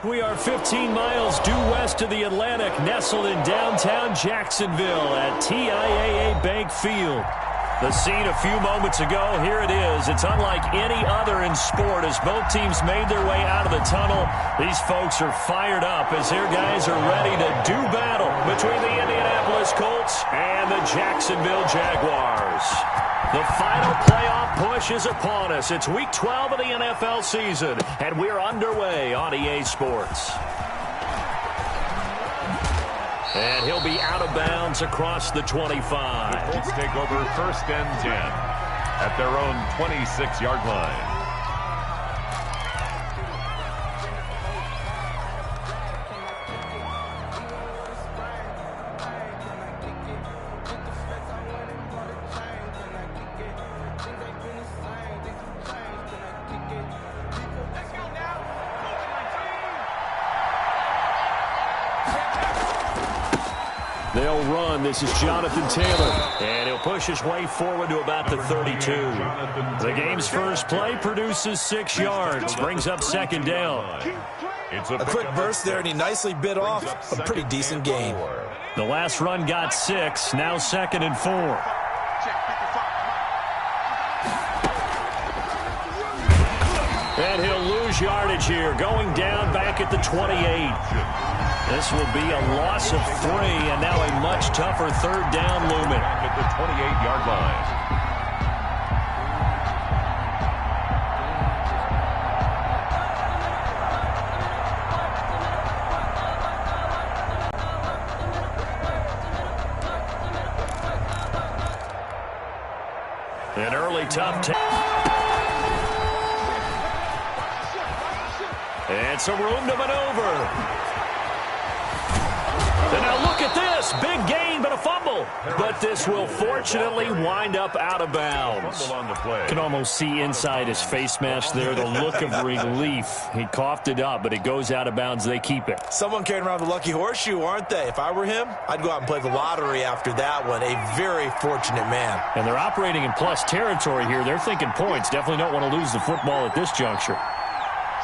We are 15 miles due west of the Atlantic, nestled in downtown Jacksonville at TIAA Bank Field. The scene a few moments ago, here it is. It's unlike any other in sport as both teams made their way out of the tunnel. These folks are fired up as their guys are ready to do battle between the Indianapolis Colts and the Jacksonville Jaguars. The final playoff push is upon us. It's Week 12 of the NFL season, and we're underway on EA Sports. And he'll be out of bounds across the 25. The Colts take over 1st and 10 at their own 26-yard line. They'll run. This is Jonathan Taylor. And he'll push his way forward to about the 32. The game's first play produces 6 yards. Brings up 2nd down. A quick burst there, and he nicely bit off a pretty decent gain. The last run got 6. Now 2nd and 4. And he'll lose yardage here. Going down back at the 28. This will be a loss of 3, and now a much tougher 3rd down looming. At the 28-yard line. An early tough and some room to maneuver. And now look at this. Big gain, but a fumble. But this will fortunately wind up out of bounds. Can almost see inside his face mask there the look of relief. He coughed it up, but it goes out of bounds. They keep it. Someone carrying around the lucky horseshoe, aren't they? If I were him, I'd go out and play the lottery after that one. A very fortunate man. And they're operating in plus territory here. They're thinking points. Definitely don't want to lose the football at this juncture.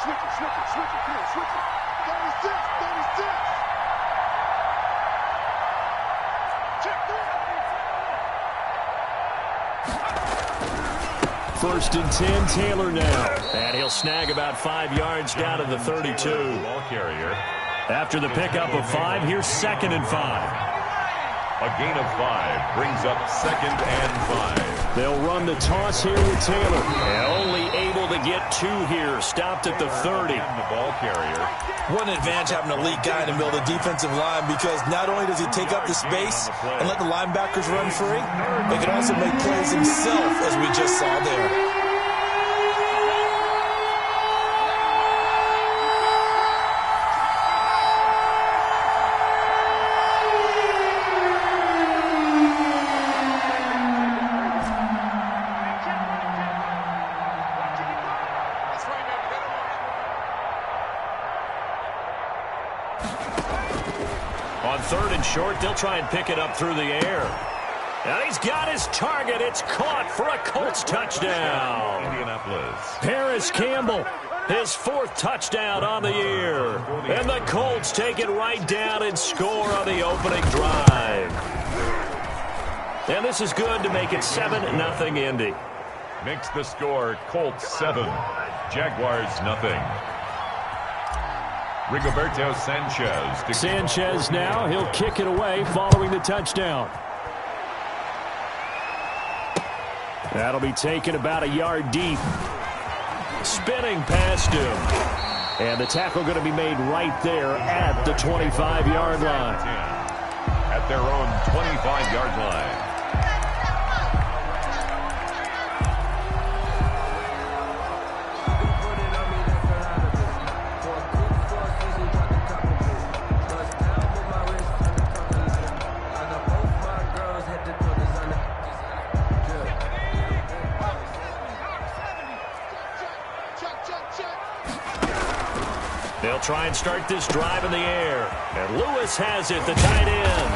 Switch it, switch it, switch it, come on, switch it. 36, 36. First and 10, Taylor now. And he'll snag about 5 yards down to the 32. Ball carrier. After the pickup of 5, here's 2nd and 5. A gain of 5 brings up 2nd and 5. They'll run the toss here with Taylor. And only able to get 2 here. Stopped at the 30. The ball carrier. What an advantage having an elite guy in the middle of the defensive line, because not only does he take up the space and let the linebackers run free, but he can also make plays himself, as we just saw there. On 3rd and short, they'll try and pick it up through the air. And he's got his target. It's caught for a Colts touchdown. Indianapolis. Paris Campbell, his 4th touchdown on the year. And the Colts take it right down and score on the opening drive. And this is good to make it 7-0 Indy. Makes the score Colts 7, Jaguars nothing. Rigoberto Sanchez. Sanchez now, he'll kick it away following the touchdown. That'll be taken about a yard deep. Spinning past him. And the tackle going to be made right there at the 25-yard line. At their own 25-yard line. They'll try and start this drive in the air. And Lewis has it, the tight end.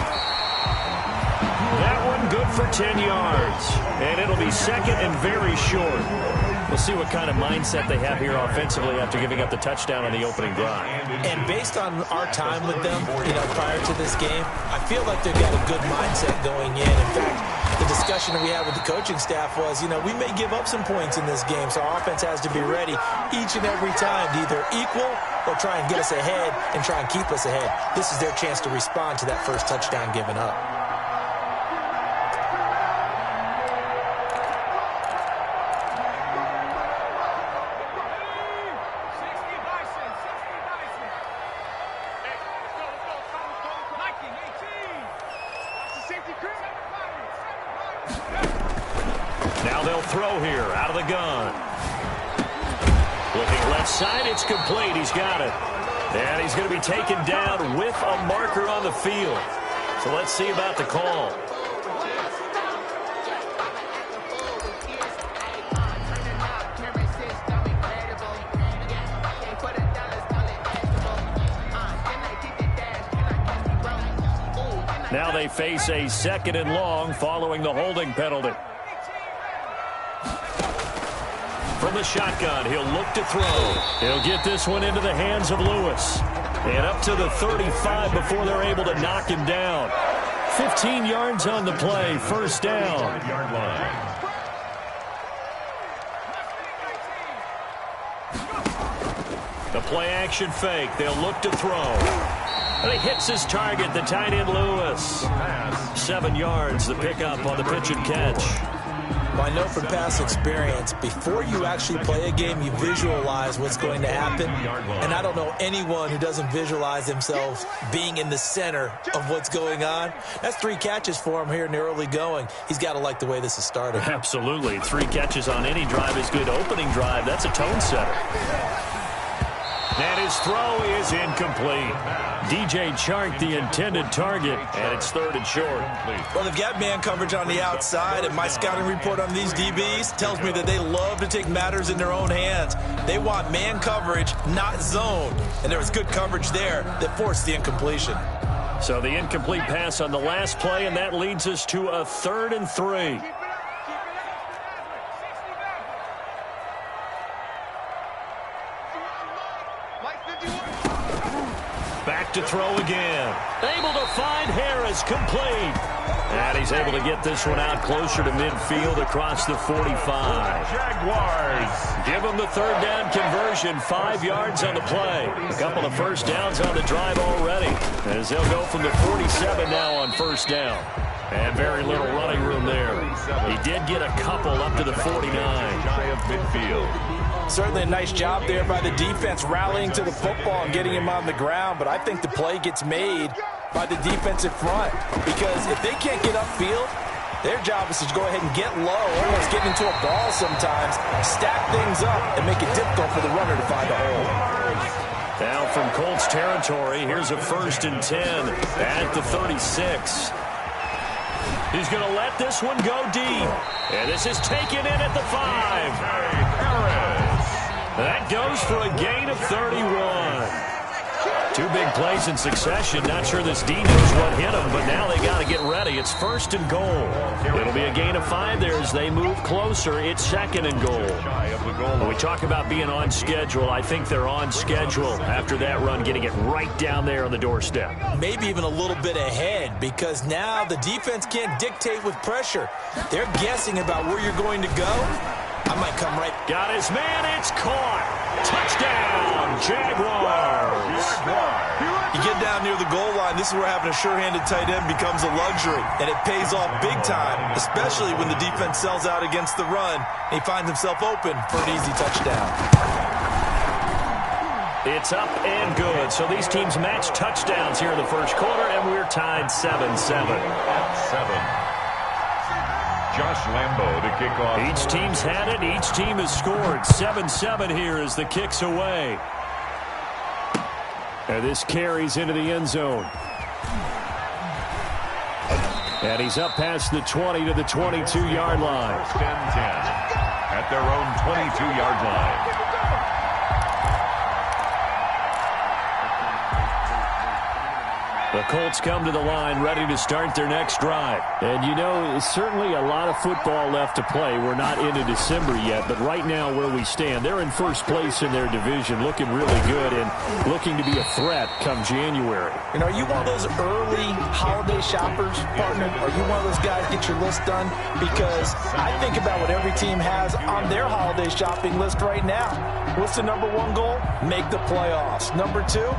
That one good for 10 yards. And it'll be 2nd and very short. We'll see what kind of mindset they have here offensively after giving up the touchdown on the opening drive. And based on our time with them, prior to this game, I feel like they've got a good mindset going in. In fact, the discussion that we had with the coaching staff was, we may give up some points in this game, so our offense has to be ready each and every time to either equal or try and get us ahead and try and keep us ahead. This is their chance to respond to that first touchdown given up. Now they'll throw here out of the gun. Looking left side, it's complete. He's got it. And he's going to be taken down with a marker on the field. So let's see about the call. Now they face a 2nd and long following the holding penalty. From the shotgun, he'll look to throw. He'll get this one into the hands of Lewis. And up to the 35 before they're able to knock him down. 15 yards on the play, first down. The play action fake. They'll look to throw. And he hits his target, the tight end Lewis. 7 yards, the pickup on the pitch and catch. Well, I know from past experience, before you actually play a game, you visualize what's going to happen. And I don't know anyone who doesn't visualize themselves being in the center of what's going on. That's 3 catches for him here in the early going. He's got to like the way this is started. Absolutely. 3 catches on any drive is good. Opening drive, that's a tone setter. And his throw is incomplete. DJ Chark, the intended target, and it's 3rd and short. Well, they've got man coverage on the outside, and my scouting report on these DBs tells me that they love to take matters in their own hands. They want man coverage, not zone. And there was good coverage there that forced the incompletion. So the incomplete pass on the last play, and that leads us to a 3rd and 3. Back to throw again. Able to find Harris, complete. And he's able to get this one out closer to midfield across the 45. Jaguars give them the 3rd down conversion, 5 yards on the play. A couple of first downs on the drive already, as they'll go from the 47 now on 1st down. And very little running room there. He did get a couple up to the 49. Shy of midfield. Certainly a nice job there by the defense rallying to the football and getting him on the ground, but I think the play gets made by the defensive front, because if they can't get upfield, their job is to go ahead and get low, almost getting into a ball sometimes, stack things up, and make it difficult for the runner to find a hole. Now from Colts territory, here's a 1st and 10 at the 36. He's going to let this one go deep. And this is taken in at the 5. That goes for a gain of 31. 2 big plays in succession. Not sure this D knows what hit him, but now they got to get ready. It's 1st and goal. It'll be a gain of 5 there as they move closer. It's 2nd and goal. When we talk about being on schedule, I think they're on schedule after that run, getting it right down there on the doorstep. Maybe even a little bit ahead, because now the defense can't dictate with pressure. They're guessing about where you're going to go. I might come right. Got his man. It's caught. Touchdown, Jaguars. You get down near the goal line, this is where having a sure-handed tight end becomes a luxury, and it pays off big time, especially when the defense sells out against the run, and he finds himself open for an easy touchdown. It's up and good. So these teams match touchdowns here in the 1st quarter, and we're tied 7-7. 7. Josh Lambo to kick off. Each team's had it. Each team has scored. 7-7 here as the kick's away. And this carries into the end zone. And he's up past the 20 to the 22-yard line. 1st and 10 at their own 22-yard line. The Colts come to the line ready to start their next drive. And, you know, certainly a lot of football left to play. We're not into December yet, but right now where we stand, they're in first place in their division, looking really good and looking to be a threat come January. And are you one of those early holiday shoppers, partner? Are you one of those guys get your list done? Because I think about what every team has on their holiday shopping list right now. What's the number one goal? Make the playoffs. Number two,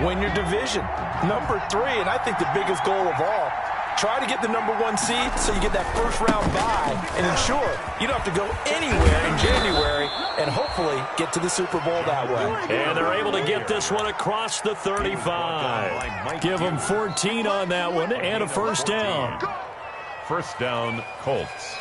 win your division. Number three, and I think the biggest goal of all, try to get the number one seed so you get that first round bye and ensure you don't have to go anywhere in January and hopefully get to the Super Bowl that way. And they're able to get this one across the 35. Give them 14 on that one and a first down. First down, Colts.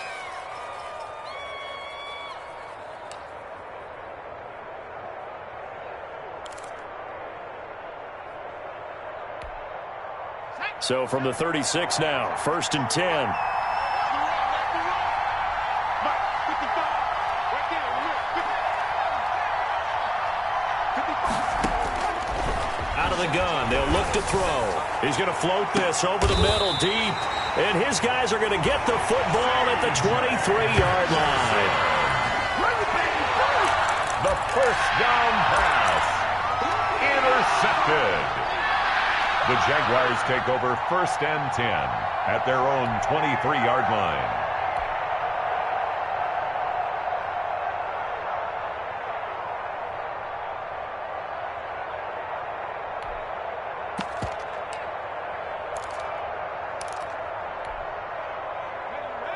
So from the 36 now, first and 10. Out of the gun, they'll look to throw. He's going to float this over the middle deep. And his guys are going to get the football at the 23-yard line. The first down pass. Intercepted. The Jaguars take over first and 10 at their own 23-yard line.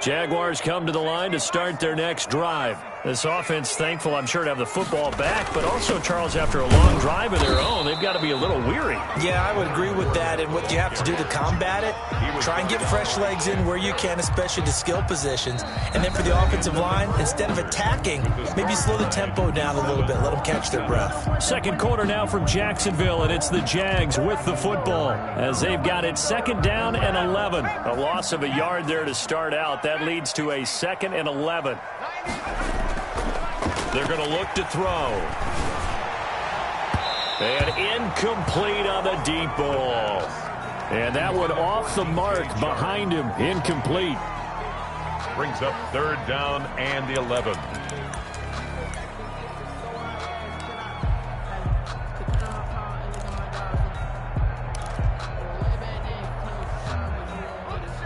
Jaguars come to the line to start their next drive. This offense, thankful, I'm sure, to have the football back, but also, Charles, after a long drive of their own, they've got to be a little weary. Yeah, I would agree with that, and what you have to do to combat it, try and get fresh legs in where you can, especially to skill positions, and then for the offensive line, instead of attacking, maybe slow the tempo down a little bit, let them catch their breath. Second quarter now from Jacksonville, and it's the Jags with the football as they've got it second down and 11. A loss of a yard there to start out. That leads to a 2nd and 11. They're going to look to throw. And incomplete on the deep ball. And that one off the mark behind him. Incomplete. Brings up third down and 11.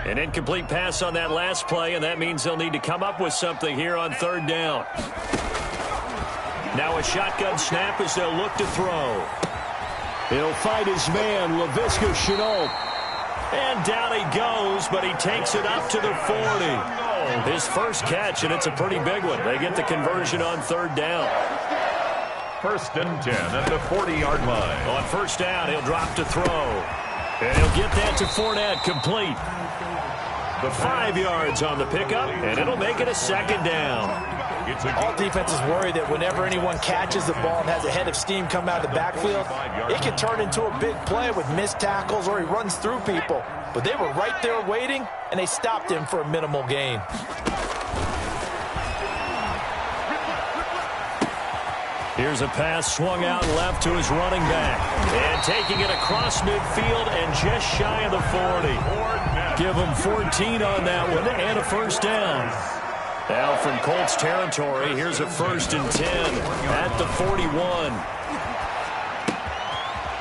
An incomplete pass on that last play, and that means they'll need to come up with something here on third down. Now a shotgun snap as they'll look to throw. He'll fight his man, Laviska Shenault. And down he goes, but he takes it up to the 40. His first catch, and it's a pretty big one. They get the conversion on third down. First and 10 at the 40-yard line. On first down, he'll drop to throw. And he'll get that to Fournette, complete. The 5 yards on the pickup, and it'll make it a second down. All defenses worry that whenever anyone catches the ball and has a head of steam come out of the backfield, it can turn into a big play with missed tackles or he runs through people. But they were right there waiting, and they stopped him for a minimal gain. Here's a pass swung out left to his running back. And taking it across midfield and just shy of the 40. Give him 14 on that one and a first down. Now from Colts territory, here's a first and 10 at the 41.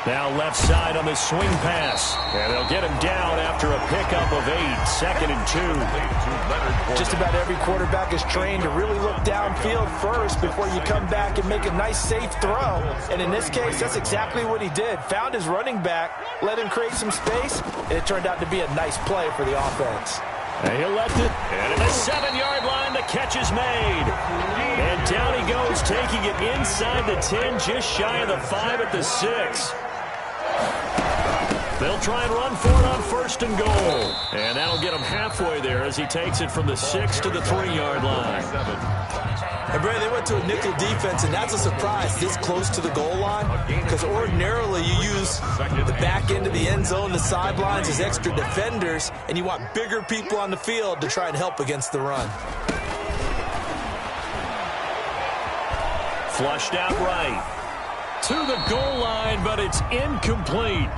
Now left side on the swing pass. And they'll get him down after a pickup of 8. 2nd and 2. Just about every quarterback is trained to really look downfield first before you come back and make a nice, safe throw. And in this case, that's exactly what he did. Found his running back, let him create some space, and it turned out to be a nice play for the offense. And he'll let it. And at the 7-yard line, the catch is made. And down he goes, taking it inside the 10, just shy of the 5 at the 6. They'll try and run for it on first and goal. And that'll get him halfway there as he takes it from the 6 to the 3-yard line. And, Brady, they went to a nickel defense, and that's a surprise this close to the goal line because ordinarily you use the back end of the end zone, the sidelines as extra defenders, and you want bigger people on the field to try and help against the run. Flushed out right. To the goal line, but it's incomplete.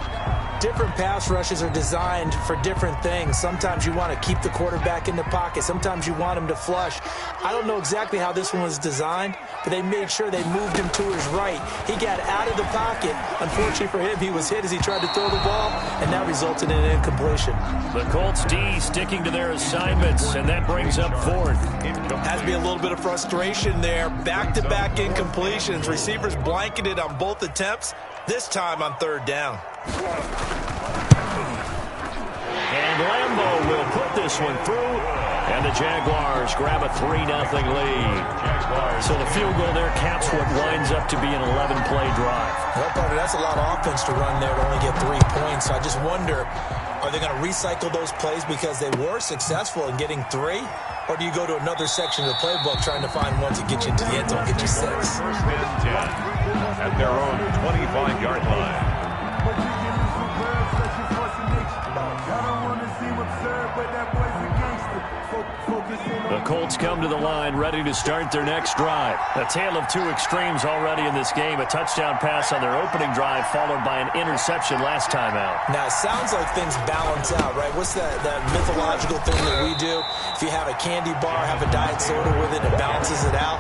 different pass rushes are designed for different things. Sometimes you want to keep the quarterback in the pocket. Sometimes you want him to flush. I don't know exactly how this one was designed, but they made sure they moved him to his right. He got out of the pocket. Unfortunately for him, he was hit as he tried to throw the ball, and that resulted in an incompletion. The Colts D sticking to their assignments, and that brings up fourth. Has to be a little bit of frustration there. Back-to-back incompletions. Receivers blanketed on both attempts, this time on third down. And Lambeau will put this one through, and the Jaguars grab a 3-0 lead. So the field goal there caps what winds up to be an 11-play drive. Well, partner, that's a lot of offense to run there to only get 3 points. So I just wonder, are they going to recycle those plays because they were successful in getting 3? Or do you go to another section of the playbook trying to find ones that get you into the end zone, get you 6? First and 10 at their own 25-yard line. The Colts come to the line ready to start their next drive. A tale of two extremes already in this game. A touchdown pass on their opening drive followed by an interception last time out. Now, it sounds like things balance out, right? What's that mythological thing that we do? If you have a candy bar, have a diet soda with it, it balances it out.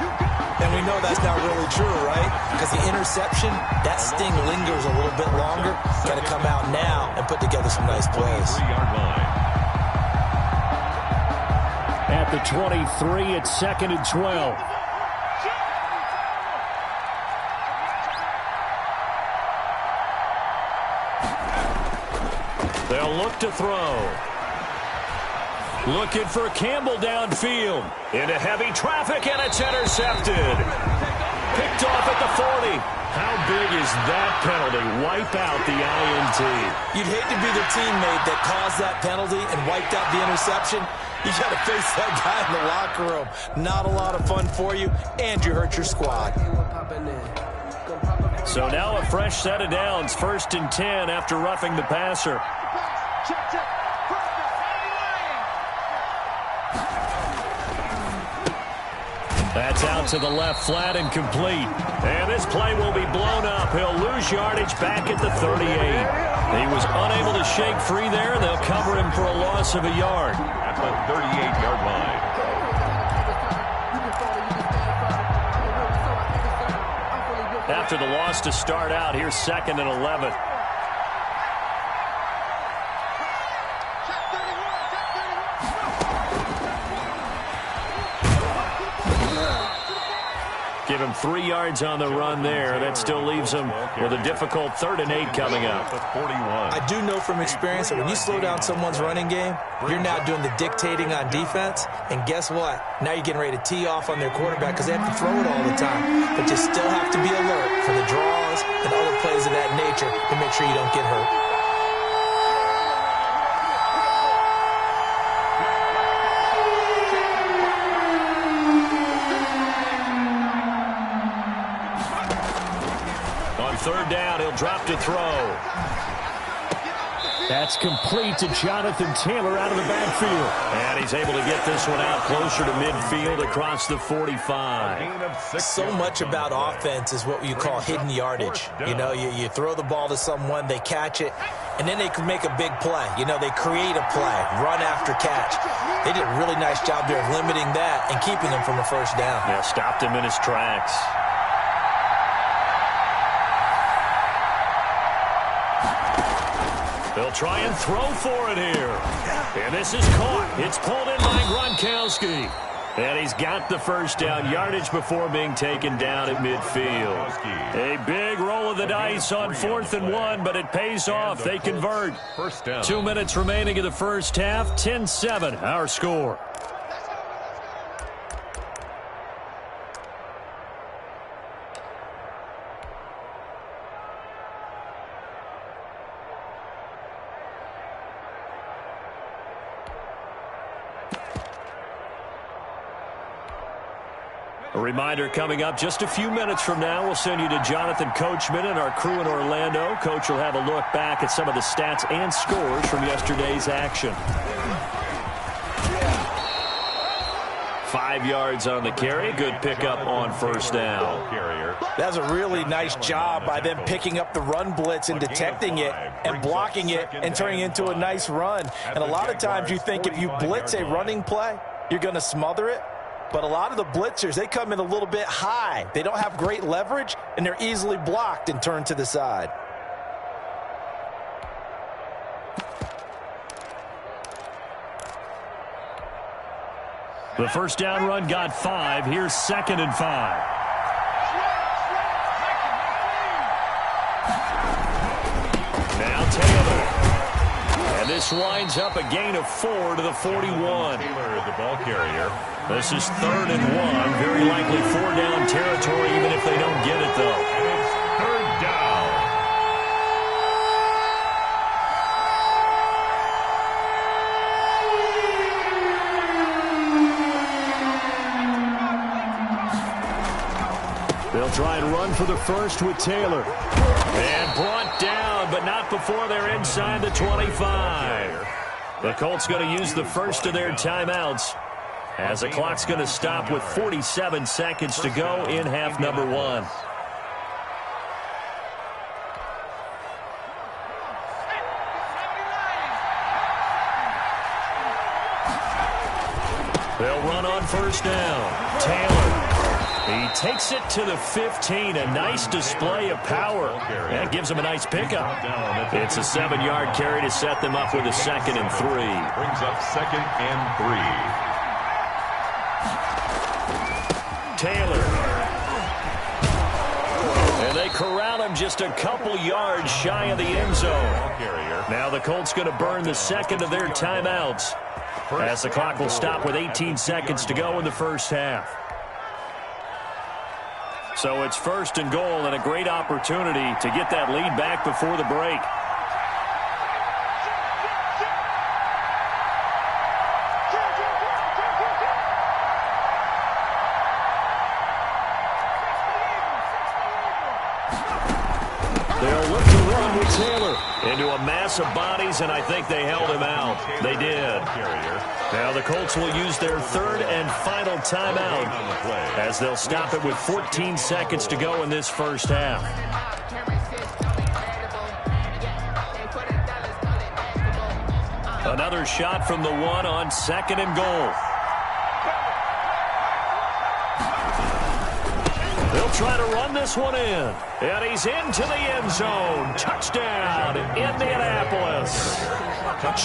And we know that's not really true, right? Because the interception, that sting lingers a little bit longer. Got to come out now and put together some nice plays. 3-yard line. At the 23, it's 2nd and 12. They'll look to throw. Looking for Campbell downfield. Into heavy traffic, and it's intercepted. Picked off at the 40. How big is that penalty? Wipe out the INT. You'd hate to be the teammate that caused that penalty and wiped out the interception. You got to face that guy in the locker room. Not a lot of fun for you, and you hurt your squad. So now a fresh set of downs. 1st and 10 after roughing the passer. That's out to the left, flat and complete. And this play will be blown up. He'll lose yardage back at the 38. He was unable to shake free there. They'll cover him for a loss of a yard. At the 38-yard line. After the loss to start out, here's 2nd and 11. Give him 3 yards on the run there. That still leaves him with a difficult 3rd and 8 coming up. I do know from experience that when you slow down someone's running game, you're now doing the dictating on defense. And guess what? Now you're getting ready to tee off on their quarterback because they have to throw it all the time. But you still have to be alert for the draws and other plays of that nature to make sure you don't get hurt. On 3rd down, he'll drop to throw. That's complete to Jonathan Taylor out of the backfield. And he's able to get this one out closer to midfield across the 45. So much about offense is what you call hidden yardage. You know, you throw the ball to someone, they catch it, and then they can make a big play. You know, they create a play, run after catch. They did a really nice job there of limiting that and keeping him from a 1st down. Yeah, stopped him in his tracks. They'll try and throw for it here. And this is caught. It's pulled in by Gronkowski. And he's got the 1st down yardage before being taken down at midfield. A big roll of the dice on 4th and 1, but it pays off. They convert. 2 minutes remaining in the 1st half. 10-7, our score. A reminder coming up just a few minutes from now, we'll send you to Jonathan Coachman and our crew in Orlando. Coach will have a look back at some of the stats and scores from yesterday's action. 5 yards on the carry. Good pickup on first down. That's a really nice job by them picking up the run blitz and detecting it and blocking it and turning it into a nice run. And a lot of times you think if you blitz a running play, you're going to smother it. But a lot of the blitzers, they come in a little bit high. They don't have great leverage, and they're easily blocked and turned to the side. The first down run got 5. Here's 2nd and 5. Now Taylor. And this winds up a gain of 4 to the 41. Taylor, the ball carrier. This is 3rd and 1. Very likely 4-down territory, even if they don't get it, though. And it's 3rd down. They'll try and run for the first with Taylor. And brought down, but not before they're inside the 25. The Colts going to use the first of their timeouts, as the clock's going to stop with 47 seconds to go in half number 1. They'll run on first down. Taylor. He takes it to the 15. A nice display of power. That gives him a nice pickup. It's a 7-yard carry to set them up with a 2nd and 3. Brings up 2nd and 3. Taylor. And they corral him just a couple yards shy of the end zone. Now the Colts going to burn the second of their timeouts, as the clock will stop with 18 seconds to go in the first half. So it's 1st and goal, and a great opportunity to get that lead back before the break. They'll look to run with Taylor into a mass of bodies, and I think they held him out. They did. Now the Colts will use their 3rd and final timeout, as they'll stop it with 14 seconds to go in this first half. Another shot from the 1 on 2nd and goal. They'll try to run this one in. And he's into the end zone. Touchdown, Indianapolis.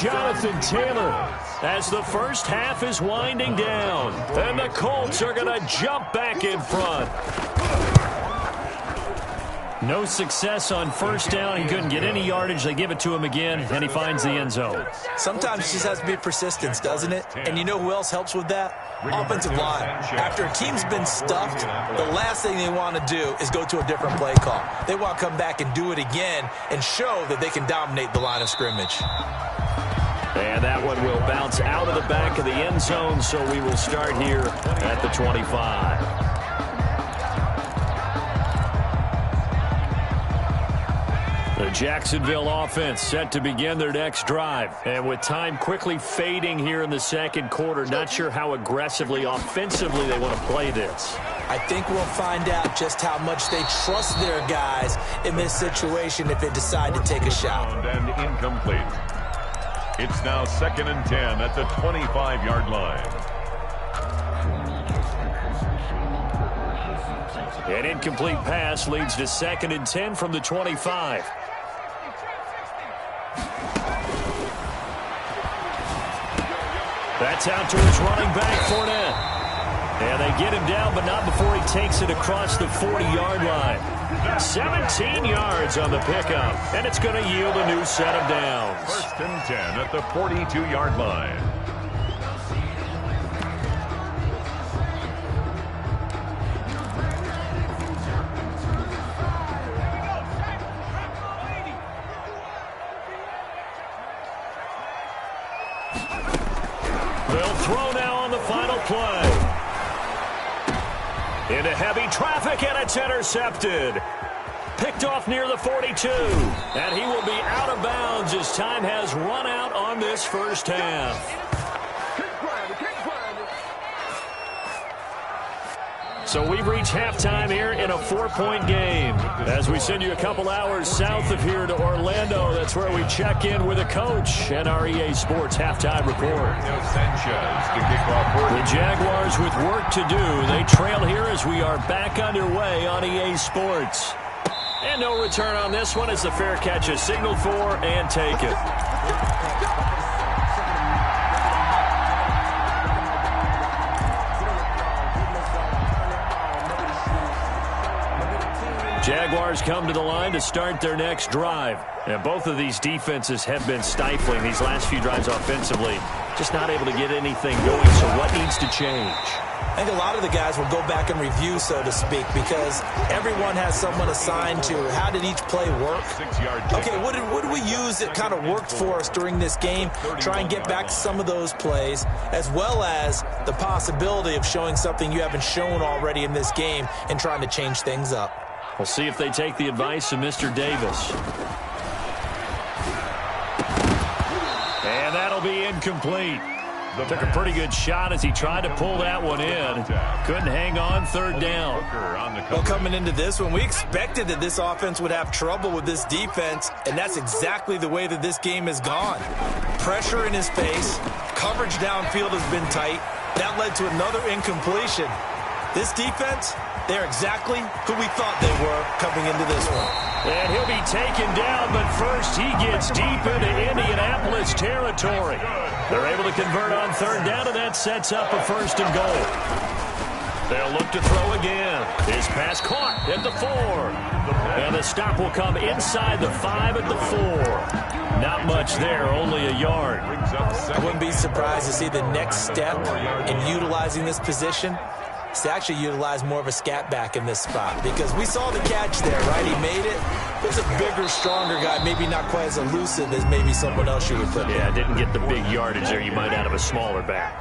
Jonathan Taylor, as the first half is winding down. And the Colts are going to jump back in front. No success on first down. He couldn't get any yardage. They give it to him again, and he finds the end zone. Sometimes it just has to be persistence, doesn't it? And you know who else helps with that? Offensive line. After a team's been stuffed, the last thing they want to do is go to a different play call. They want to come back and do it again and show that they can dominate the line of scrimmage. And that one will bounce out of the back of the end zone, so we will start here at the 25. The Jacksonville offense set to begin their next drive. And with time quickly fading here in the second quarter, not sure how aggressively, offensively they want to play this. I think we'll find out just how much they trust their guys in this situation if they decide to take a shot. And incomplete. It's now 2nd and 10 at the 25-yard line. An incomplete pass leads to 2nd and 10 from the 25. That's out to his running back, Fournette. And they get him down, but not before he takes it across the 40-yard line. 17 yards on the pickup, and it's going to yield a new set of downs. 1st and 10 at the 42-yard line. They'll throw now on the final play. Into heavy traffic, and it's intercepted. Picked off near the 42. And he will be out of bounds as time has run out on this first half. So we've reached halftime here in a 4-point game. As we send you a couple hours south of here to Orlando, that's where we check in with a coach and our EA Sports halftime report. The Jaguars with work to do. They trail here as we are back underway on EA Sports. And no return on this one as the fair catch is signaled for and taken. Jaguars come to the line to start their next drive. And both of these defenses have been stifling these last few drives offensively. Just not able to get anything going, so what needs to change? I think a lot of the guys will go back and review, so to speak, because everyone has someone assigned to how did each play work. Okay, what did we use that kind of worked for us during this game? Try and get back to some of those plays, as well as the possibility of showing something you haven't shown already in this game and trying to change things up. We'll see if they take the advice of Mr. Davis. And that'll be incomplete. Took a pretty good shot as he tried to pull that one in. Couldn't hang on, third down. Well, coming into this one, we expected that this offense would have trouble with this defense, and that's exactly the way that this game has gone. Pressure in his face. Coverage downfield has been tight. That led to another incompletion. This defense, they're exactly who we thought they were coming into this one. And he'll be taken down, but first he gets deep into Indianapolis territory. They're able to convert on third down, and that sets up a 1st and goal. They'll look to throw again. His pass caught at the 4. And the stop will come inside the 5 at the 4. Not much there, only a yard. I wouldn't be surprised to see the next step in utilizing this position is to actually utilize more of a scat back in this spot, because we saw the catch there, right? He made it. There's a bigger, stronger guy, maybe not quite as elusive as maybe someone else you would put there. Yeah, didn't get the big yardage there you might out of a smaller back.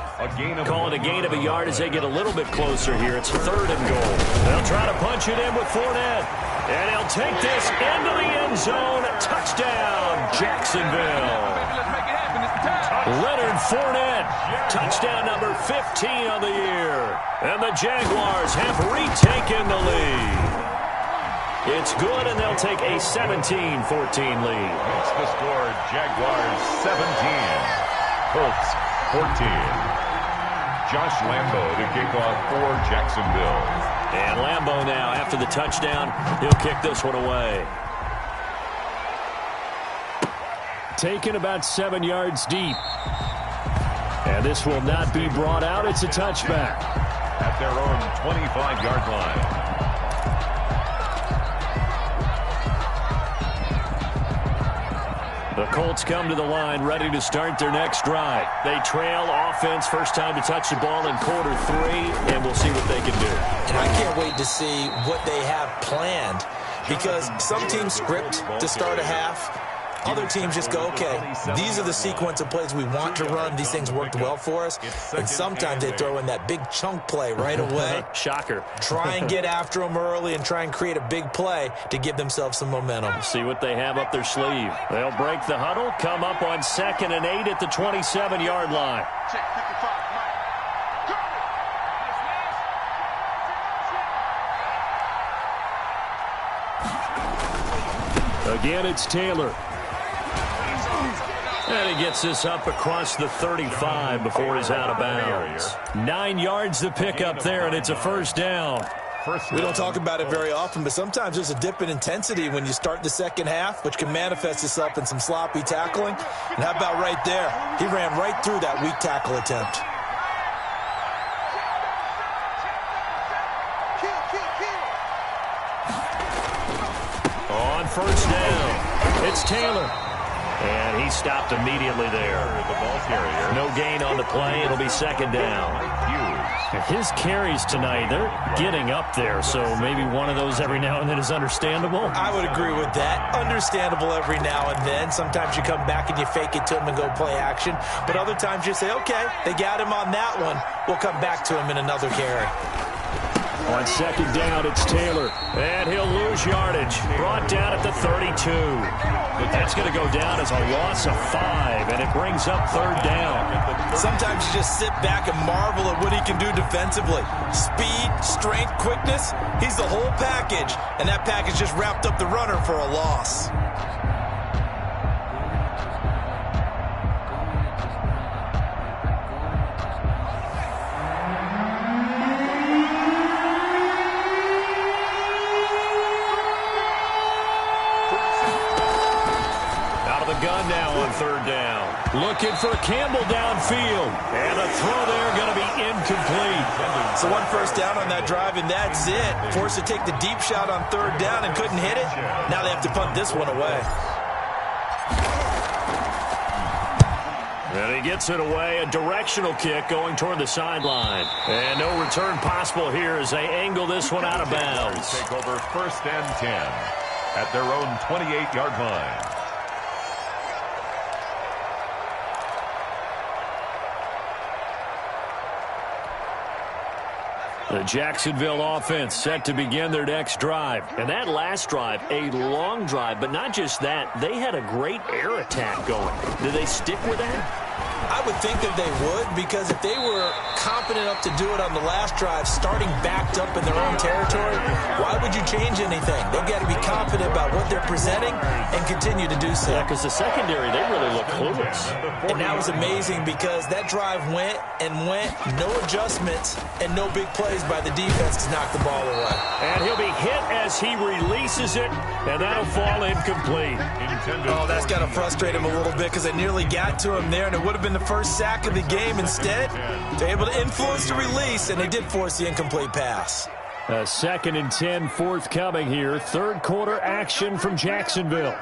Call it a gain of a yard as they get a little bit closer here. It's 3rd and goal. They'll try to punch it in with Fournette. And he'll take this into the end zone. Touchdown, Jacksonville. Leonard Fournette, touchdown number 15 on the year. And the Jaguars have retaken the lead. It's good, and they'll take a 17-14 lead. It's the score, Jaguars 17, Colts 14. Josh Lambo to kick off for Jacksonville. And Lambo now, after the touchdown, he'll kick this one away. Taken about 7 yards deep. And this will not be brought out. It's a touchback. At their own 25-yard line. The Colts come to the line ready to start their next drive. They trail offense, first time to touch the ball in quarter 3, and we'll see what they can do. And I can't wait to see what they have planned, because some teams script to start a half. Other teams just go, okay, these are the sequence of plays we want to run. These things worked well for us. And sometimes they throw in that big chunk play right away. Shocker. Try and get after them early and try and create a big play to give themselves some momentum. See what they have up their sleeve. They'll break the huddle, come up on 2nd and 8 at the 27-yard line. Check 55, Mike. Go. Again, it's Taylor. And he gets this up across the 35 before he's out of bounds. 9 yards to pick up there, and it's a 1st down. We don't talk about it very often, but sometimes there's a dip in intensity when you start the second half, which can manifest itself in some sloppy tackling. And how about right there? He ran right through that weak tackle attempt. On 1st down, it's Taylor. And he stopped immediately there. The ball carrier. No gain on the play. It'll be 2nd down. His carries tonight, they're getting up there, so maybe one of those every now and then is understandable. I would agree with that. Understandable every now and then. Sometimes you come back and you fake it to him and go play action. But other times you say, okay, they got him on that one. We'll come back to him in another carry. On second down, it's Taylor. And he'll lose yardage. Brought down at the 32. But that's going to go down as a loss of 5, and it brings up third down. Sometimes you just sit back and marvel at what he can do defensively. Speed, strength, quickness. He's the whole package, and that package just wrapped up the runner for a loss. Gun now on third down. Looking for Campbell downfield. And the throw there going to be incomplete. So one first down on that drive, and that's it. Forced to take the deep shot on third down and couldn't hit it. Now they have to punt this one away. And he gets it away. A directional kick going toward the sideline. And no return possible here as they angle this one out of bounds. Take over first and 10 at their own 28-yard line. The Jacksonville offense set to begin their next drive. And that last drive, a long drive, but not just that. They had a great air attack going. Did they stick with that? I would think that they would, because if they were confident enough to do it on the last drive, starting backed up in their own territory, why would you change anything? They've got to be confident about what they're presenting and continue to do so. Yeah, because the secondary, they really look clueless. And that was amazing because that drive went and went, no adjustments, and no big plays by the defense to knock the ball away. And he'll be hit as he releases it, and that'll fall incomplete. Oh, that's got to frustrate him a little bit because they nearly got to him there, and it would have been the first sack of the game. Instead, they're able to influence the release, and they did force the incomplete pass. A 2nd and 10 forthcoming here. Third quarter action from Jacksonville.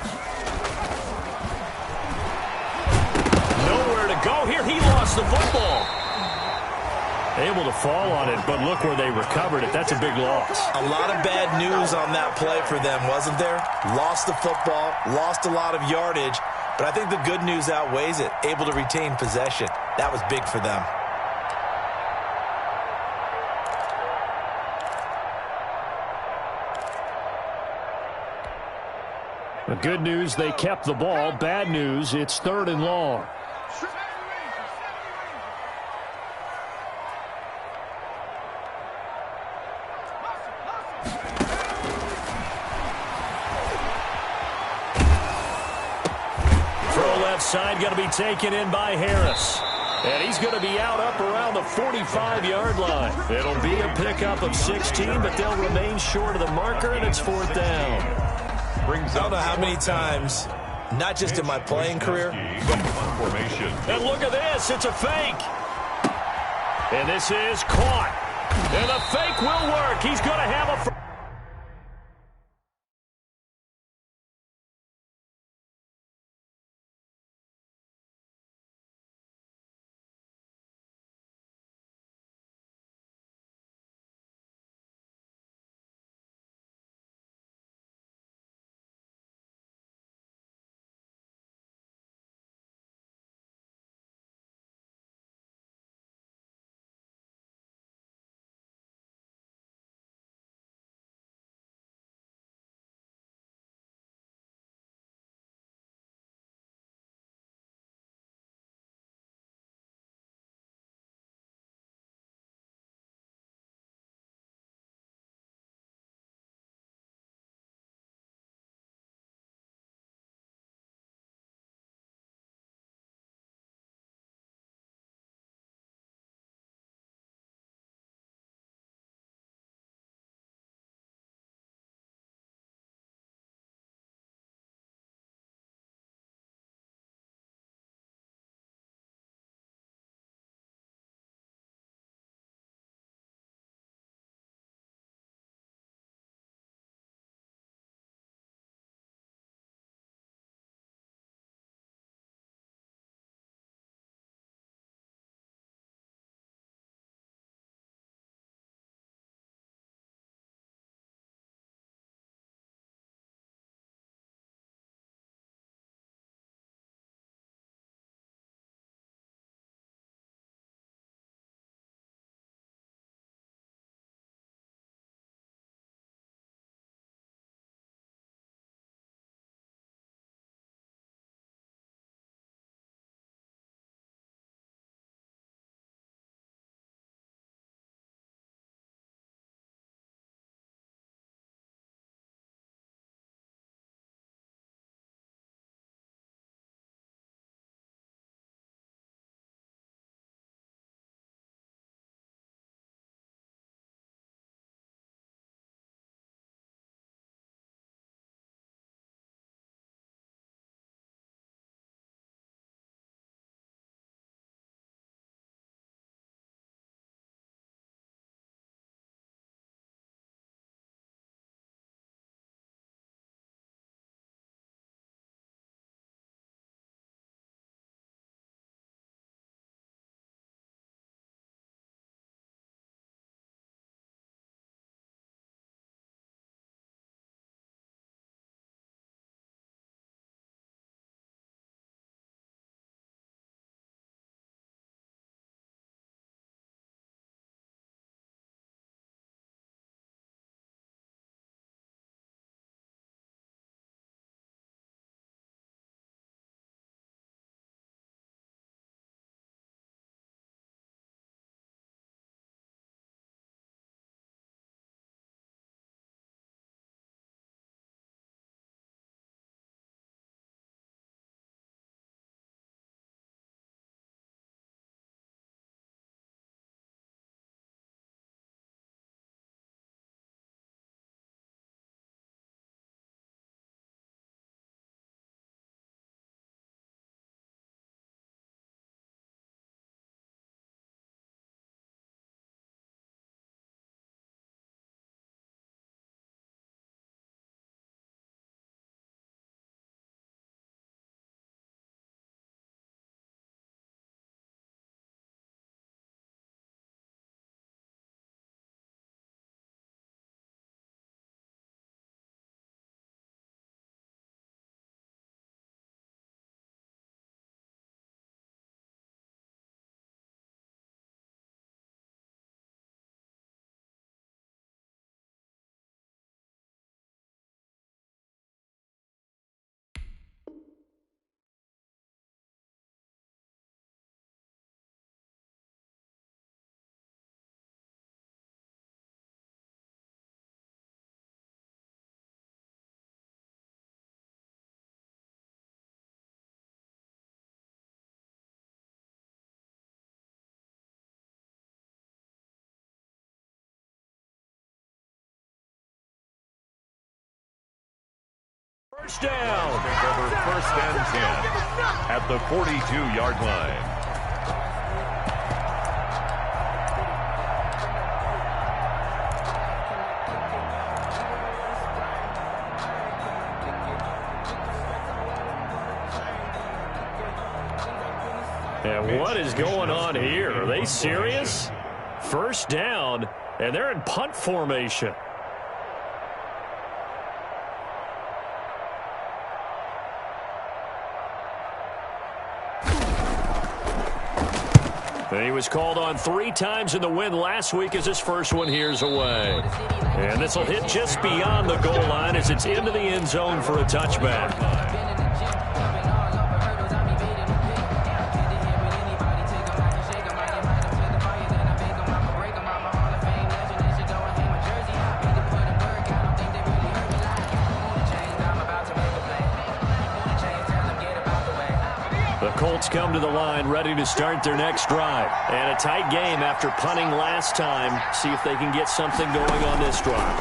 Nowhere to go here. He lost the football. Able to fall on it, but look where they recovered it. That's a big loss. A lot of bad news on that play for them, wasn't there? Lost the football, lost a lot of yardage, but I think the good news outweighs it. Able to retain possession. That was big for them. The good news, they kept the ball. Bad news, it's 3rd and long. Side going to be taken in by Harris. And he's going to be out up around the 45-yard line. It'll be a pickup of 16, but they'll remain short of the marker, and it's 4th down. I don't know how many times, not just in my playing career, but formation. And look at this. It's a fake. And this is caught. And the fake will work. He's going to have a touchdown. Over 1st and 10 at the 42-yard line. And what is going on here? Are they serious? 1st down, and they're in punt formation. And he was called on 3 times in the win last week as his first one here's away. And this will hit just beyond the goal line as it's into the end zone for a touchback. Colts come to the line ready to start their next drive. And a tight game after punting last time. See if they can get something going on this drive.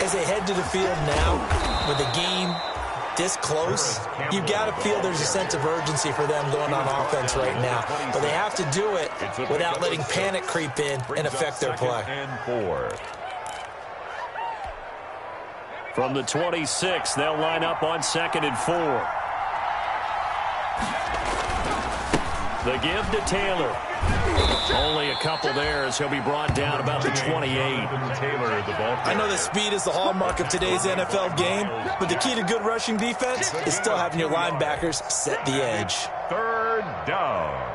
As they head to the field now, with the game this close, you've got to feel there's a sense of urgency for them going on offense right now. But they have to do it without letting panic creep in and affect their play. From the 26, they'll line up on 2nd and 4. The give to Taylor. Only a couple there as he'll be brought down about the 28. I know that speed is the hallmark of today's NFL game, but the key to good rushing defense is still having your linebackers set the edge. 3rd down.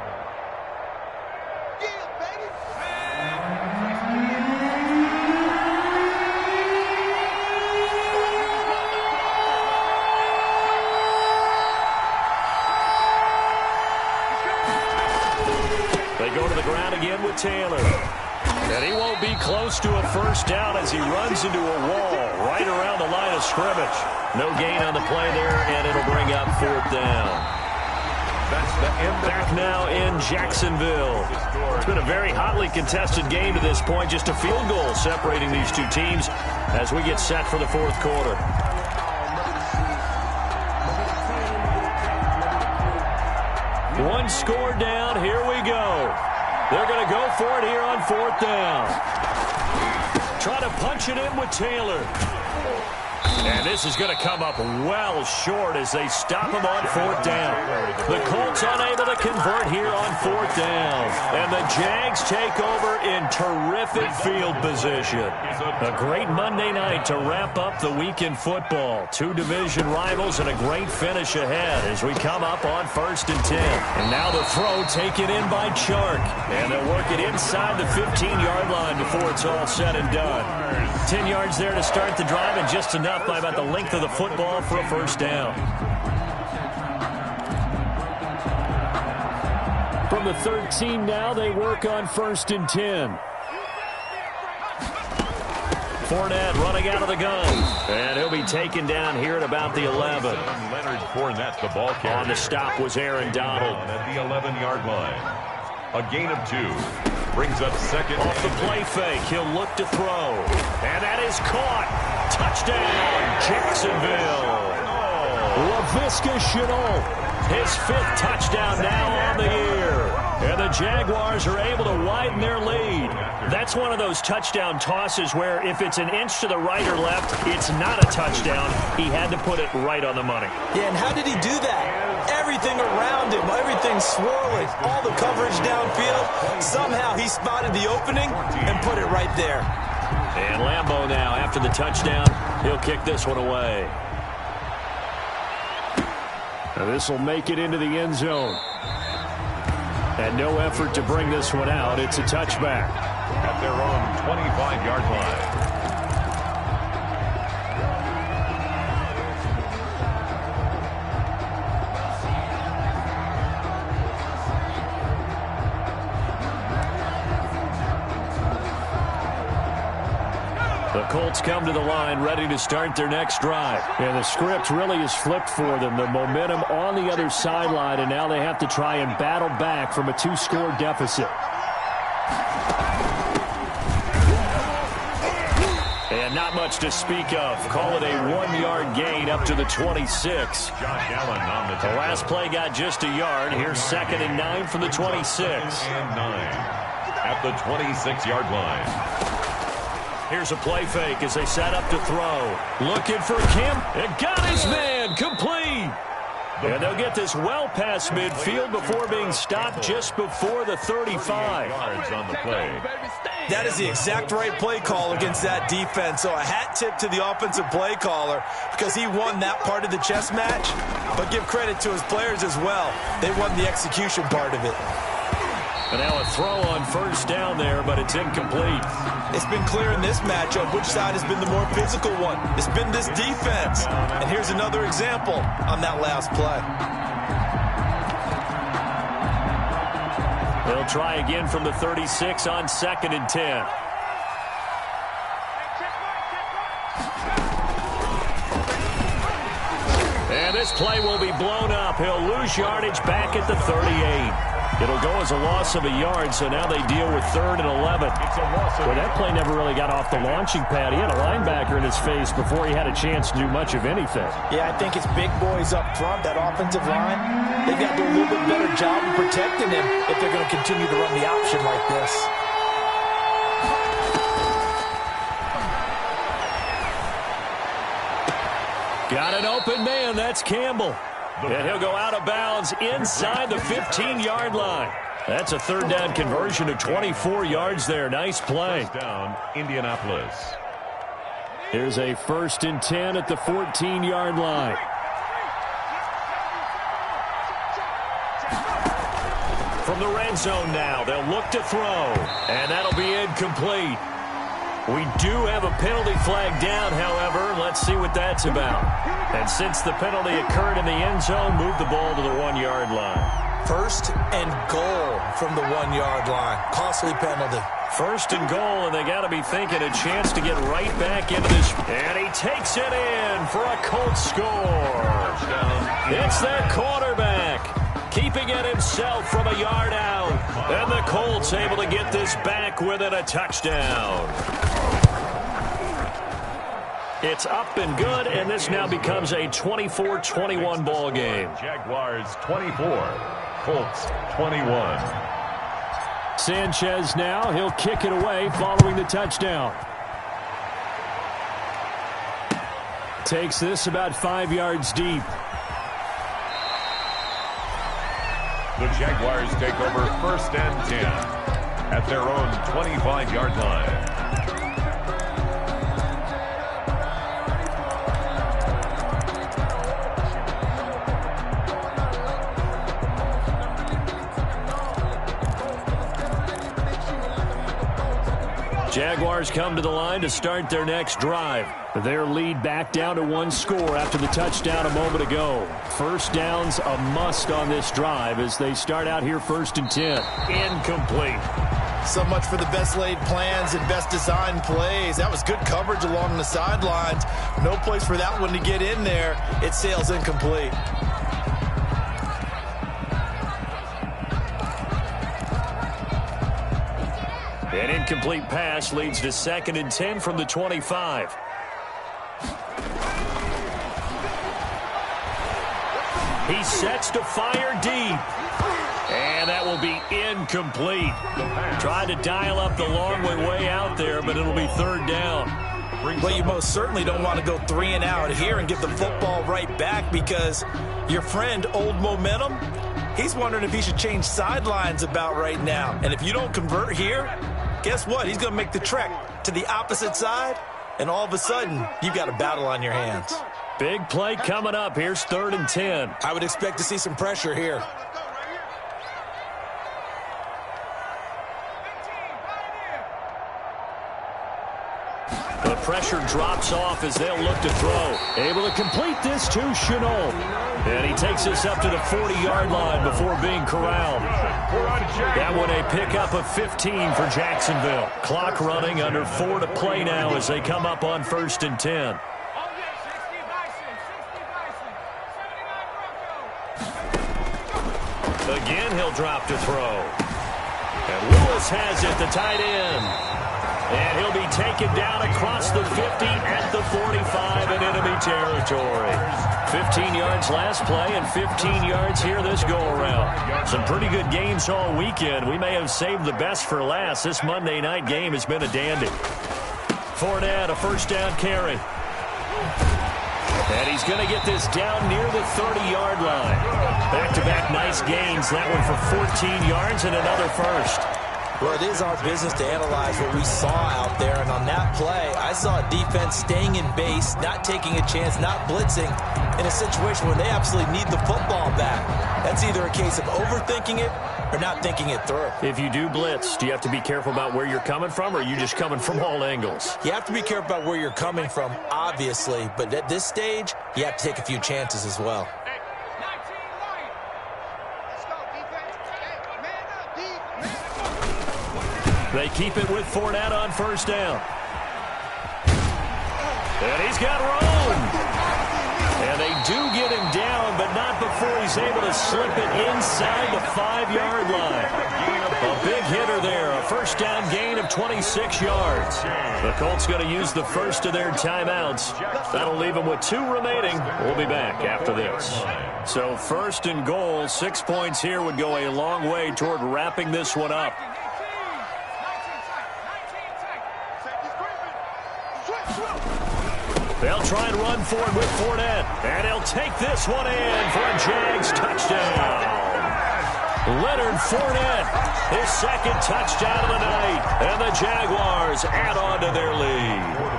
Go to the ground again with Taylor. And he won't be close to a 1st down as he runs into a wall right around the line of scrimmage. No gain on the play there, and it'll bring up 4th down. That's the end. Back now in Jacksonville. It's been a very hotly contested game to this point. Just a field goal separating these two teams as we get set for the 4th quarter. One score down. Here we go. They're going to go for it here on 4th down. Try to punch it in with Taylor. And this is going to come up well short as they stop him on 4th down. The Colts unable to convert here on 4th down. And the Jags take over in terrific field position. A great Monday night to wrap up the week in football. 2 division rivals and a great finish ahead as we come up on 1st and 10. And now the throw taken in by Chark. And they'll work it inside the 15-yard line before it's all said and done. 10 yards there to start the drive and just enough by about the length of the football for a 1st down. From the 13 now, they work on 1st and 10. Fournette running out of the gun. And he'll be taken down here at about the 11. Leonard Fournette, the ball carrier. On the stop was Aaron Donald. At the 11-yard line. A gain of 2. Brings up 2nd. Off the play fake, he'll look to throw. And that is caught. Touchdown, Jacksonville. Laviska Shenault, his 5th touchdown now on the year. And the Jaguars are able to widen their lead. That's one of those touchdown tosses where if it's an inch to the right or left, it's not a touchdown. He had to put it right on the money. Yeah, and how did he do that? Everything around him, everything swirling, all the coverage downfield. Somehow he spotted the opening and put it right there. And Lambeau now, after the touchdown, he'll kick this one away. And this will make it into the end zone. And no effort to bring this one out. It's a touchback. At their own 25-yard line. The Colts come to the line ready to start their next drive. And the script really is flipped for them. The momentum on the other sideline, and now they have to try and battle back from a 2-score deficit. And not much to speak of. Call it a 1-yard gain up to the 26. Josh Allen on the tackle. The last play got just a yard. Here's 2nd and 9 from the 26. 2nd and 9 at the 26-yard line. Here's a play fake as they set up to throw. Looking for Kim. It got his man. Complete. And they'll get this well past midfield before being stopped just before the 35. Yards on the play. That is the exact right play call against that defense. So a hat tip to the offensive play caller because he won that part of the chess match. But give credit to his players as well. They won the execution part of it. And now a throw on 1st down there, but it's incomplete. It's been clear in this matchup which side has been the more physical one. It's been this defense. And here's another example on that last play. They'll try again from the 36 on 2nd and 10. And this play will be blown up. He'll lose yardage back at the 38. It'll go as a loss of a yard, so now they deal with 3rd and 11. Well, that play never really got off the launching pad. He had a linebacker in his face before he had a chance to do much of anything. Yeah, I think it's big boys up front, that offensive line. They've got to do a little bit better job of protecting him if they're going to continue to run the option like this. Got an open man. That's Campbell. And he'll go out of bounds inside the 15-yard line. That's a 3rd down conversion of 24 yards there. Nice play. 1st down, Indianapolis. Here's a 1st and 10 at the 14-yard line. From the red zone now, they'll look to throw. And that'll be incomplete. We do have a penalty flag down, however. Let's see what that's about. And since the penalty occurred in the end zone, move the ball to the 1-yard line. 1st and goal from the 1-yard line. Costly penalty. 1st and goal, and they got to be thinking a chance to get right back into this. And he takes it in for a Colt score. It's their quarterback, keeping it himself from a yard out. And the Colts able to get this back within a touchdown. It's up and good, and this now becomes a 24-21 ball game. Jaguars 24, Colts 21. Sanchez now, he'll kick it away following the touchdown. Takes this about 5 yards deep. The Jaguars take over 1st and 10 at their own 25-yard line. Jaguars come to the line to start their next drive. Their lead back down to 1 score after the touchdown a moment ago. 1st down's a must on this drive as they start out here 1st and 10. Incomplete. So much for the best laid plans and best designed plays. That was good coverage along the sidelines. No place for that one to get in there. It sails incomplete. An incomplete pass leads to 2nd and 10 from the 25. He sets to fire deep. And that will be incomplete. Tried to dial up the long way out there, but it'll be 3rd down. Well, you most certainly don't want to go 3 and out here and get the football right back because your friend, Old Momentum, he's wondering if he should change sidelines about right now. And if you don't convert here, guess what? He's going to make the trek to the opposite side, and all of a sudden, you've got a battle on your hands. Big play coming up. Here's 3rd and 10. I would expect to see some pressure here. The pressure drops off as they'll look to throw. Able to complete this to Chenault. And he takes this up to the 40-yard line before being corralled. That one a pickup of 15 for Jacksonville. Clock running under 4 to play now as they come up on 1st and 10. Again, he'll drop to throw. And Lewis has it, the tight end. And he'll be taken down across the 50 at the 45 in enemy territory. 15 yards last play and 15 yards here this go-around. Some pretty good games all weekend. We may have saved the best for last. This Monday night game has been a dandy. Fournette, a first down carry. And he's going to get this down near the 30-yard line. Back-to-back nice gains. That one for 14 yards and another first. Well, it is our business to analyze what we saw out there. And on that play, I saw a defense staying in base, not taking a chance, not blitzing in a situation where they absolutely need the football back. That's either a case of overthinking it or not thinking it through. If you do blitz, do you have to be careful about where you're coming from, or are you just coming from all angles? You have to be careful about where you're coming from, obviously. But at this stage, you have to take a few chances as well. They keep it with Fournette on first down. And he's got room. And they do get him down, but not before he's able to slip it inside the 5-yard line. A big hitter there, a first down gain of 26 yards. The Colts going to use the first of their timeouts. That'll leave them with 2 remaining. We'll be back after this. So first and goal, 6 points here would go a long way toward wrapping this one up. They'll try and run for it with Fournette. And he'll take this one in for a Jags touchdown. Leonard Fournette, his second touchdown of the night. And the Jaguars add on to their lead.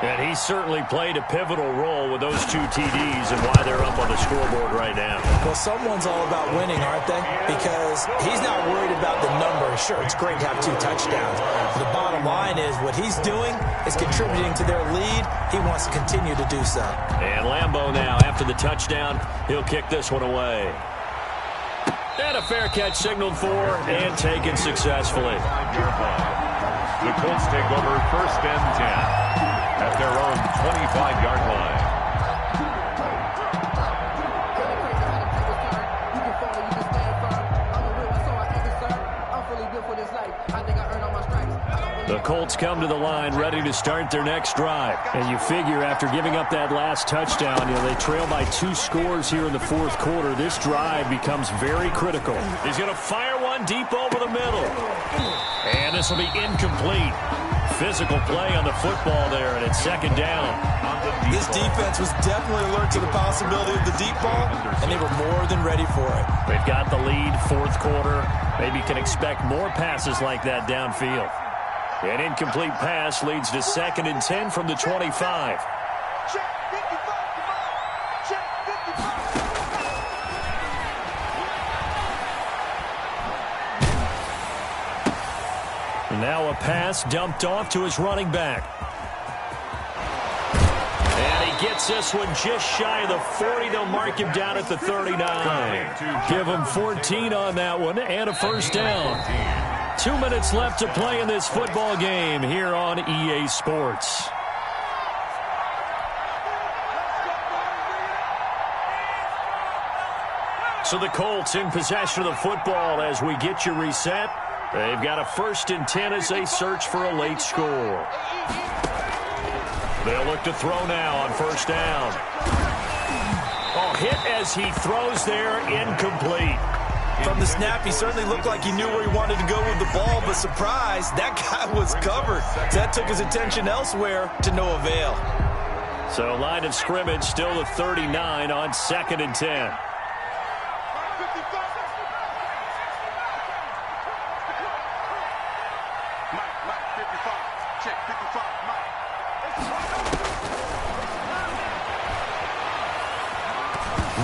And he certainly played a pivotal role with those 2 TDs and why they're up on the scoreboard right now. Well, someone's all about winning, aren't they? Because he's not worried about the number. Sure, it's great to have 2 touchdowns. The bottom line is what he's doing is contributing to their lead. He wants to continue to do so. And Lambeau now, after the touchdown, he'll kick this one away. And a fair catch signaled for and taken successfully. The Colts take over first and 10. At their own 25-yard line. The Colts come to the line ready to start their next drive. And you figure after giving up that last touchdown, they trail by 2 scores here in the 4th quarter. This drive becomes very critical. He's going to fire one deep over the middle. And this will be incomplete. Physical play on the football there, and it's second down. This defense was definitely alert to the possibility of the deep ball, and they were more than ready for it. They've got the lead, 4th quarter. Maybe can expect more passes like that downfield. An incomplete pass leads to second and 10 from the 25. Now a pass dumped off to his running back. And he gets this one just shy of the 40. They'll mark him down at the 39. Give him 14 on that one and a first down. 2 minutes left to play in this football game here on EA Sports. So the Colts in possession of the football as we get you reset. They've got a first and 10 as they search for a late score. They'll look to throw now on first down. Oh, hit as he throws there, incomplete. From the snap, he certainly looked like he knew where he wanted to go with the ball, but surprise, that guy was covered. So that took his attention elsewhere to no avail. So line of scrimmage still the 39 on second and 10.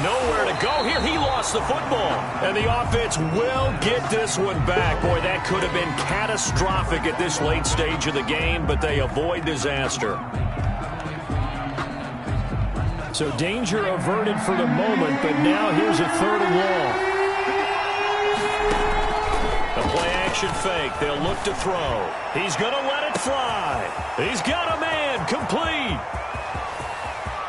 Nowhere to go here. He lost the football. And the offense will get this one back. Boy, that could have been catastrophic at this late stage of the game, but they avoid disaster. So danger averted for the moment, but now here's a 3rd and long. A play-action fake. They'll look to throw. He's going to let it fly. He's got a man. Complete.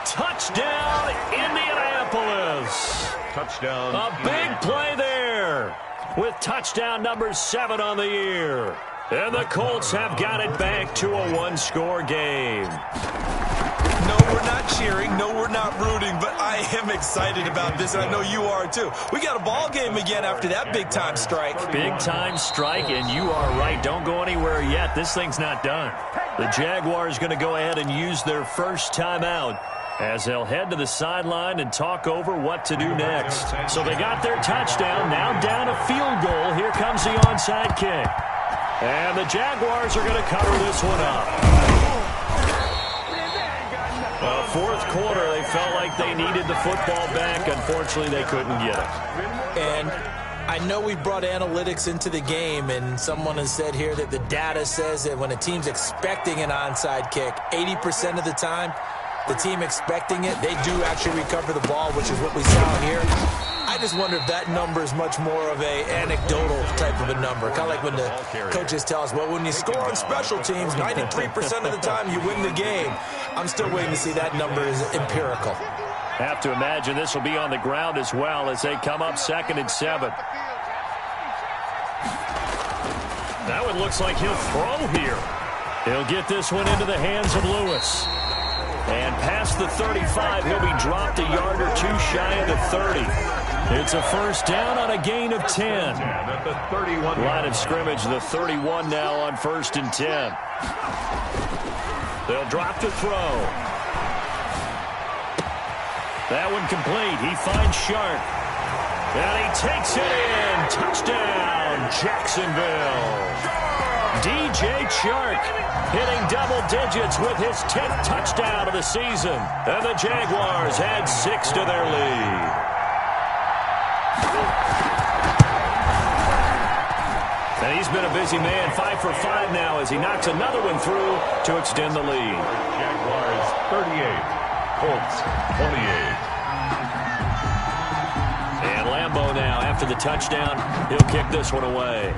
Touchdown, Indianapolis. Touchdown. A big play there with touchdown number 7 on the year. And the Colts have got it back to a one-score game. No, we're not cheering. No, we're not rooting. But I am excited about this, and I know you are too. We got a ball game again after that big-time strike. Big-time strike, and you are right. Don't go anywhere yet. This thing's not done. The Jaguars going to go ahead and use their first timeout as they'll head to the sideline and talk over what to do next. So they got their touchdown. Now down a field goal. Here comes the onside kick. And the Jaguars are going to cover this one up. Fourth quarter, they felt like they needed the football back. Unfortunately, they couldn't get it. And I know we brought analytics into the game, and someone has said here that the data says that when a team's expecting an onside kick, 80% of the time, the team expecting it, they do actually recover the ball, which is what we saw here. I just wonder if that number is much more of a anecdotal type of a number. Kind of like when the coaches tell us, well, when you score on special teams, 93% of the time you win the game. I'm still waiting to see that number is empirical. Have to imagine this will be on the ground as well as they come up 2nd and 7. That one looks like he'll throw here. He'll get this one into the hands of Lewis. And past the 35, he'll be dropped a yard or two shy of the 30. It's a first down on a gain of 10. Line of scrimmage, the 31 now on 1st and 10. They'll drop to throw. That one complete. He finds Sharp. And he takes it in. Touchdown, Jacksonville. DJ Chark hitting double digits with his 10th touchdown of the season. And the Jaguars add 6 to their lead. And he's been a busy man, 5 for 5 now as he knocks another one through to extend the lead. Jaguars 38, Colts 28. And Lambeau now, after the touchdown, he'll kick this one away.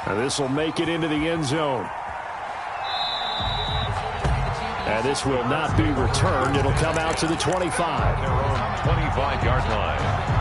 And this will make it into the end zone. And this will not be returned. It'll come out to the 25. Their own 25-yard line.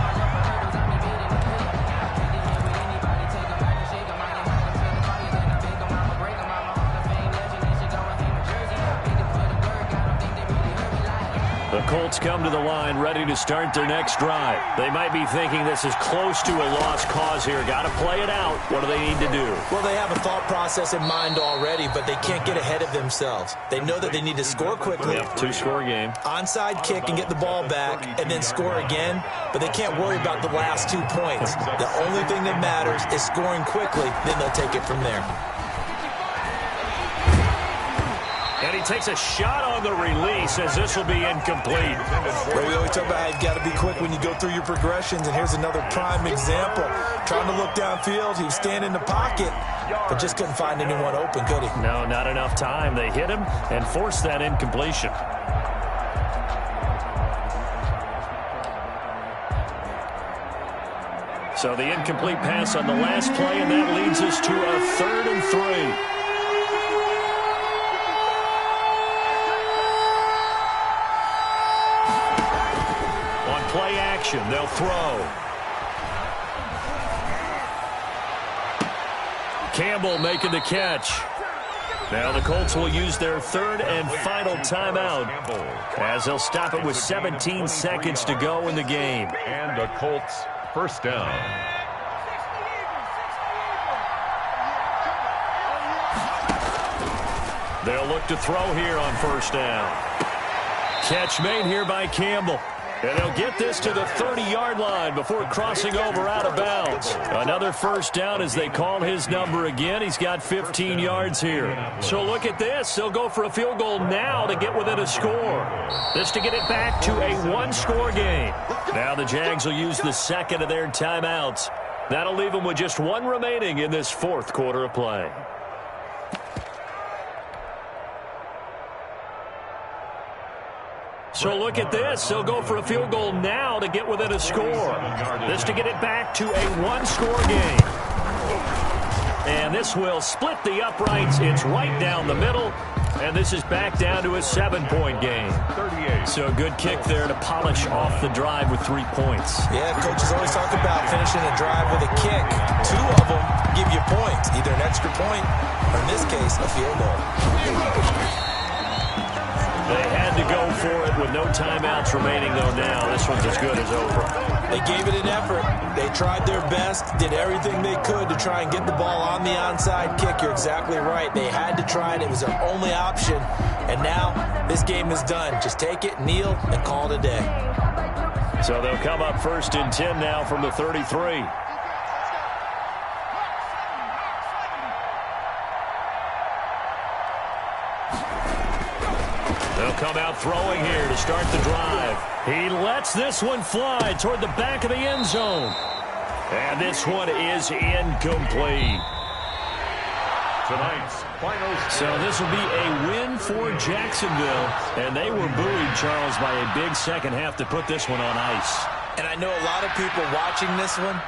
The Colts come to the line ready to start their next drive. They might be thinking this is close to a lost cause here. Got to play it out. What do they need to do? Well, they have a thought process in mind already, but they can't get ahead of themselves. They know that they need to score quickly. Yep, 2-score game. Onside kick and get the ball back and then score again, but they can't worry about the last 2 points. The only thing that matters is scoring quickly, then they'll take it from there. And he takes a shot on the release as this will be incomplete. Well, we always talk about how you got to be quick when you go through your progressions, and here's another prime example. Trying to look downfield, he was standing in the pocket, but just couldn't find anyone open, could he? No, not enough time. They hit him and forced that incompletion. So the incomplete pass on the last play, and that leads us to a 3rd and 3. Play action. They'll throw. Campbell making the catch. Now the Colts will use their 3rd and final timeout as they'll stop it with 17 seconds to go in the game. And the Colts first down. They'll look to throw here on 1st down. Catch made here by Campbell. And they'll get this to the 30-yard line before crossing over out of bounds. Another first down as they call his number again. He's got 15 yards here. So look at this. They'll go for a field goal now to get within a score. This to get it back to a 1-score game. Now the Jags will use the 2nd of their timeouts. That'll leave them with just 1 remaining in this 4th quarter of play. So look at this. They'll go for a field goal now to get within a score. This to get it back to a 1-score game. And this will split the uprights. It's right down the middle. And this is back down to a 7-point game. 38. So a good kick there to polish off the drive with 3 points. Yeah, coaches always talk about finishing a drive with a kick. 2 of them give you points, either an extra point or, in this case, a field goal. They had to go for it with no timeouts remaining, though, now. This one's as good as over. They gave it an effort. They tried their best, did everything they could to try and get the ball on the onside kick. You're exactly right. They had to try it. It was their only option. And now this game is done. Just take it, kneel, and call it a day. So they'll come up 1st and 10 now from the 33. They'll come out throwing here to start the drive. He lets this one fly toward the back of the end zone. And this one is incomplete. Tonight's final score. So this will be a win for Jacksonville. And they were buoyed, Charles, by a big second half to put this one on ice. And I know a lot of people watching this one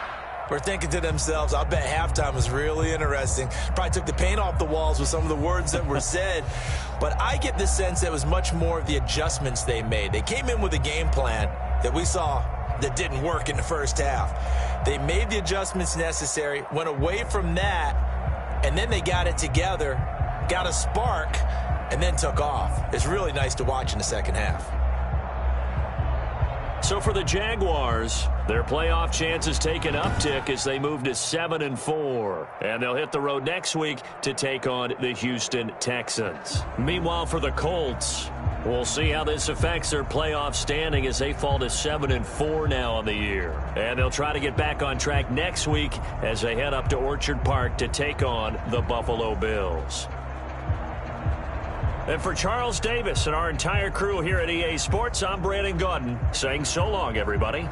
were thinking to themselves, I bet halftime was really interesting. Probably took the paint off the walls with some of the words that were said. But I get the sense that it was much more of the adjustments they made. They came in with a game plan that we saw that didn't work in the first half. They made the adjustments necessary, went away from that, and then they got it together, got a spark, and then took off. It's really nice to watch in the second half. So for the Jaguars, their playoff chances take an uptick as they move to 7-4. And they'll hit the road next week to take on the Houston Texans. Meanwhile, for the Colts, we'll see how this affects their playoff standing as they fall to 7-4 now on the year. And they'll try to get back on track next week as they head up to Orchard Park to take on the Buffalo Bills. And for Charles Davis and our entire crew here at EA Sports, I'm Brandon Gaudin saying so long, everybody.